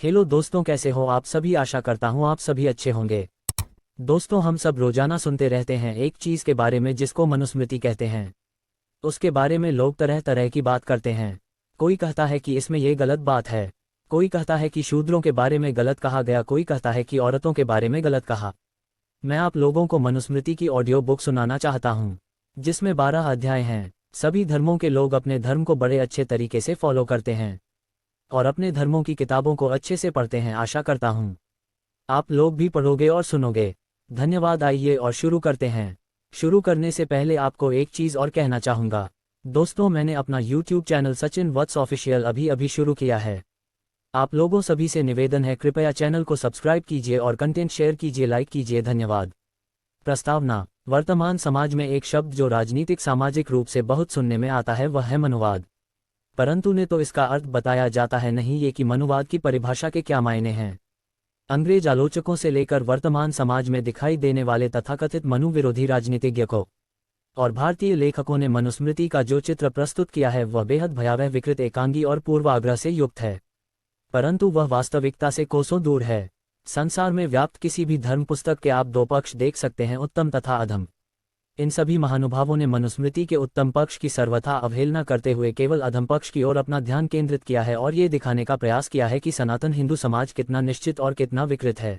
Hello दोस्तों, कैसे हो आप सभी। आशा करता हूँ आप सभी अच्छे होंगे। दोस्तों, हम सब रोजाना सुनते रहते हैं एक चीज के बारे में जिसको मनुस्मृति कहते हैं। उसके बारे में लोग तरह तरह की बात करते हैं। कोई कहता है कि इसमें ये गलत बात है, कोई कहता है कि शूद्रों के बारे में गलत कहा गया, कोई कहता है कि औरतों के बारे में गलत कहा। मैं आप लोगों को मनुस्मृति की ऑडियो बुक सुनाना चाहता हूँ, जिसमें 12 अध्याय हैं। सभी धर्मों के लोग अपने धर्म को बड़े अच्छे तरीके से फॉलो करते हैं और अपने धर्मों की किताबों को अच्छे से पढ़ते हैं। आशा करता हूँ आप लोग भी पढ़ोगे और सुनोगे। धन्यवाद। आइए और शुरू करते हैं। शुरू करने से पहले आपको एक चीज़ और कहना चाहूँगा। दोस्तों, मैंने अपना यूट्यूब चैनल सचिन वत्स ऑफिशियल अभी शुरू किया है। आप लोगों सभी से निवेदन है, कृपया चैनल को सब्सक्राइब कीजिए और कंटेंट शेयर कीजिए, लाइक कीजिए। धन्यवाद। प्रस्तावना। वर्तमान समाज में एक शब्द जो राजनीतिक सामाजिक रूप से बहुत सुनने में आता है वह है मनुवाद। परंतु ने तो इसका अर्थ बताया जाता है नहीं ये कि मनुवाद की परिभाषा के क्या मायने हैं। अंग्रेज आलोचकों से लेकर वर्तमान समाज में दिखाई देने वाले तथाकथित मनु विरोधी राजनीतिज्ञों और भारतीय लेखकों ने मनुस्मृति का जो चित्र प्रस्तुत किया है वह बेहद भयावह, विकृत, एकांगी और पूर्वाग्रह से युक्त है। परंतु वह वास्तविकता से कोसों दूर है। संसार में व्याप्त किसी भी धर्म पुस्तक के आप दो पक्ष देख सकते हैं, उत्तम तथा अधम। इन सभी महानुभावों ने मनुस्मृति के उत्तम पक्ष की सर्वथा अवहेलना करते हुए केवल अधम पक्ष की ओर अपना ध्यान केंद्रित किया है और ये दिखाने का प्रयास किया है कि सनातन हिंदू समाज कितना निश्चित और कितना विकृत है।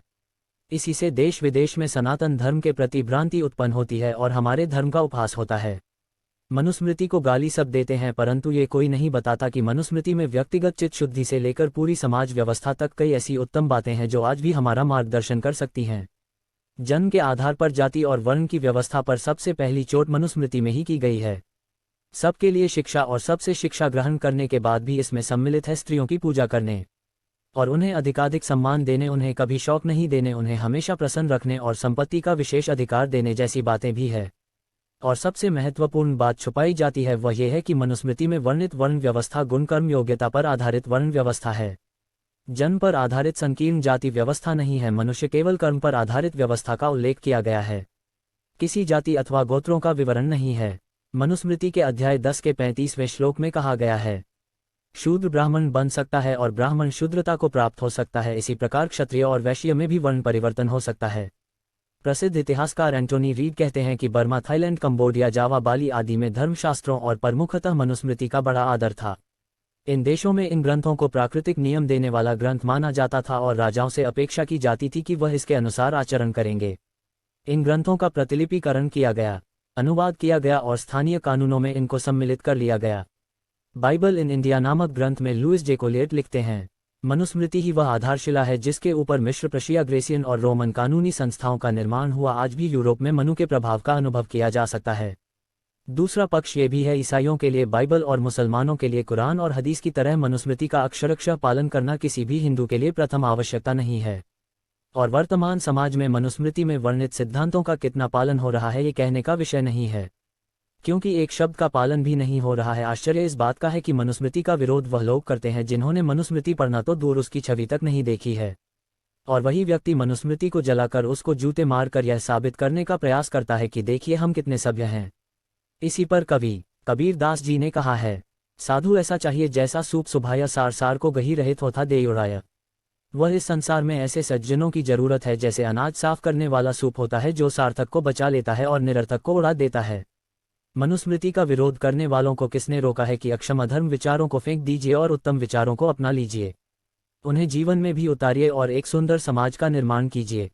इसी से देश विदेश में सनातन धर्म के प्रति भ्रांति उत्पन्न होती है और हमारे धर्म का उपहास होता है। मनुस्मृति को गाली सब देते हैं, परंतु ये कोई नहीं बताता कि मनुस्मृति में व्यक्तिगत चित्त शुद्धि से लेकर पूरी समाज व्यवस्था तक कई ऐसी उत्तम बातें हैं जो आज भी हमारा मार्गदर्शन कर सकती हैं। जन्म के आधार पर जाति और वर्ण की व्यवस्था पर सबसे पहली चोट मनुस्मृति में ही की गई है। सबके लिए शिक्षा और सबसे शिक्षा ग्रहण करने के बाद भी इसमें सम्मिलित है स्त्रियों की पूजा करने और उन्हें अधिकाधिक सम्मान देने, उन्हें कभी शौक नहीं देने, उन्हें हमेशा प्रसन्न रखने और संपत्ति का विशेष अधिकार देने जैसी बातें भी है। और सबसे महत्वपूर्ण बात छुपाई जाती है वह यह है कि मनुस्मृति में वर्णित वर्ण व्यवस्था गुण कर्म योग्यता पर आधारित वर्ण व्यवस्था है। जन्म पर आधारित संकीर्ण जाति व्यवस्था नहीं है। मनुष्य केवल कर्म पर आधारित व्यवस्था का उल्लेख किया गया है, किसी जाति अथवा गोत्रों का विवरण नहीं है। मनुस्मृति के अध्याय 10 के 35वें श्लोक में कहा गया है, शूद्र ब्राह्मण बन सकता है और ब्राह्मण शूद्रता को प्राप्त हो सकता है। इसी प्रकार क्षत्रिय और वैश्य में भी वर्ण परिवर्तन हो सकता है। प्रसिद्ध इतिहासकार एंटोनी रीड कहते हैं कि बर्मा, थाईलैंड, कंबोडिया, जावा, बाली आदि में धर्मशास्त्रों और प्रमुखतः मनुस्मृति का बड़ा आदर था। इन देशों में इन ग्रंथों को प्राकृतिक नियम देने वाला ग्रंथ माना जाता था और राजाओं से अपेक्षा की जाती थी कि वह इसके अनुसार आचरण करेंगे। इन ग्रंथों का प्रतिलिपिकरण किया गया, अनुवाद किया गया और स्थानीय कानूनों में इनको सम्मिलित कर लिया गया। बाइबल इन इंडिया नामक ग्रंथ में लुईस जेकोलियट लिखते हैं, मनुस्मृति ही वह आधारशिला है जिसके ऊपर मिस्र, प्रशिया, ग्रेसियन और रोमन कानूनी संस्थाओं का निर्माण हुआ। आज भी यूरोप में मनु के प्रभाव का अनुभव किया जा सकता है। दूसरा पक्ष ये भी है, ईसाइयों के लिए बाइबल और मुसलमानों के लिए कुरान और हदीस की तरह मनुस्मृति का अक्षरशः पालन करना किसी भी हिंदू के लिए प्रथम आवश्यकता नहीं है। और वर्तमान समाज में मनुस्मृति में वर्णित सिद्धांतों का कितना पालन हो रहा है ये कहने का विषय नहीं है, क्योंकि एक शब्द का पालन भी नहीं हो रहा है। आश्चर्य इस बात का है कि मनुस्मृति का विरोध वह लोग करते हैं जिन्होंने मनुस्मृति पढ़ना तो दूर उसकी छवि तक नहीं देखी है, और वही व्यक्ति मनुस्मृति को जलाकर उसको जूते मारकर यह साबित करने का प्रयास करता है कि देखिए हम कितने सभ्य हैं। इसी पर कवि कबीर दास जी ने कहा है, साधु ऐसा चाहिए जैसा सूप सुभाया, सार सार को गही रहित होता दे उड़ाया। वह इस संसार में ऐसे सज्जनों की जरूरत है जैसे अनाज साफ करने वाला सूप होता है जो सार्थक को बचा लेता है और निरर्थक को उड़ा देता है। मनुस्मृति का विरोध करने वालों को किसने रोका है कि अक्षम अधर्म विचारों को फेंक दीजिए और उत्तम विचारों को अपना लीजिए, उन्हें जीवन में भी उतारिए और एक सुंदर समाज का निर्माण कीजिए।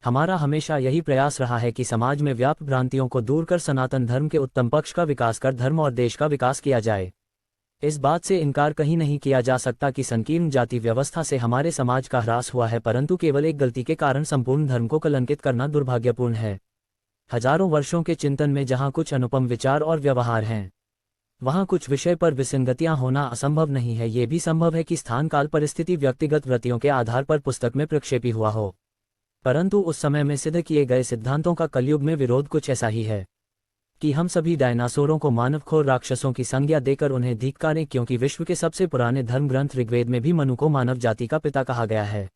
हमारा हमेशा यही प्रयास रहा है कि समाज में व्याप्त भ्रांतियों को दूर कर सनातन धर्म के उत्तम पक्ष का विकास कर धर्म और देश का विकास किया जाए। इस बात से इनकार कहीं नहीं किया जा सकता कि संकीर्ण जाति व्यवस्था से हमारे समाज का ह्रास हुआ है, परंतु केवल एक गलती के कारण संपूर्ण धर्म को कलंकित करना दुर्भाग्यपूर्ण है। हजारों वर्षों के चिंतन में जहाँ कुछ अनुपम विचार और व्यवहार हैं, वहाँ कुछ विषय पर विसंगतियाँ होना असंभव नहीं है। ये भी संभव है कि स्थान, काल, परिस्थिति व्यक्तिगत वृत्तियों के आधार पर पुस्तक में प्रक्षेपी हुआ हो, परंतु उस समय में सिद्ध किए गए सिद्धांतों का कलयुग में विरोध कुछ ऐसा ही है कि हम सभी डायनासोरों को मानवखोर राक्षसों की संज्ञा देकर उन्हें धिक्कारें, क्योंकि विश्व के सबसे पुराने धर्म ग्रंथ ऋग्वेद में भी मनु को मानव जाति का पिता कहा गया है।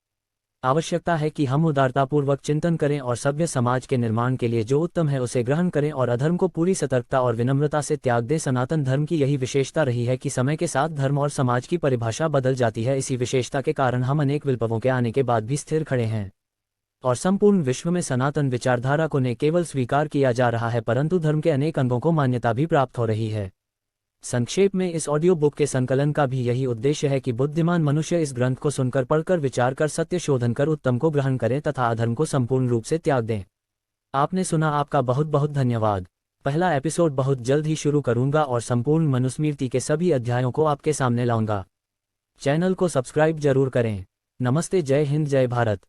आवश्यकता है कि हम उदारतापूर्वक चिंतन करें और सभ्य समाज के निर्माण के लिए जो उत्तम है उसे ग्रहण करें और अधर्म को पूरी सतर्कता और विनम्रता से त्याग दें। सनातन धर्म की यही विशेषता रही है कि समय के साथ धर्म और समाज की परिभाषा बदल जाती है। इसी विशेषता के कारण हम अनेक विप्लवों के आने के बाद भी स्थिर खड़े हैं और संपूर्ण विश्व में सनातन विचारधारा को न केवल स्वीकार किया जा रहा है परंतु धर्म के अनेक अंगों को मान्यता भी प्राप्त हो रही है। संक्षेप में इस ऑडियो बुक के संकलन का भी यही उद्देश्य है कि बुद्धिमान मनुष्य इस ग्रंथ को सुनकर पढ़कर विचार कर सत्य शोधन कर उत्तम को ग्रहण करें तथा अधर्म को संपूर्ण रूप से त्याग दें। आपने सुना, आपका बहुत बहुत धन्यवाद। पहला एपिसोड बहुत जल्द ही शुरू करूंगा और संपूर्ण मनुस्मृति के सभी अध्यायों को आपके सामने लाऊंगा। चैनल को सब्सक्राइब जरूर करें। नमस्ते, जय हिंद, जय भारत।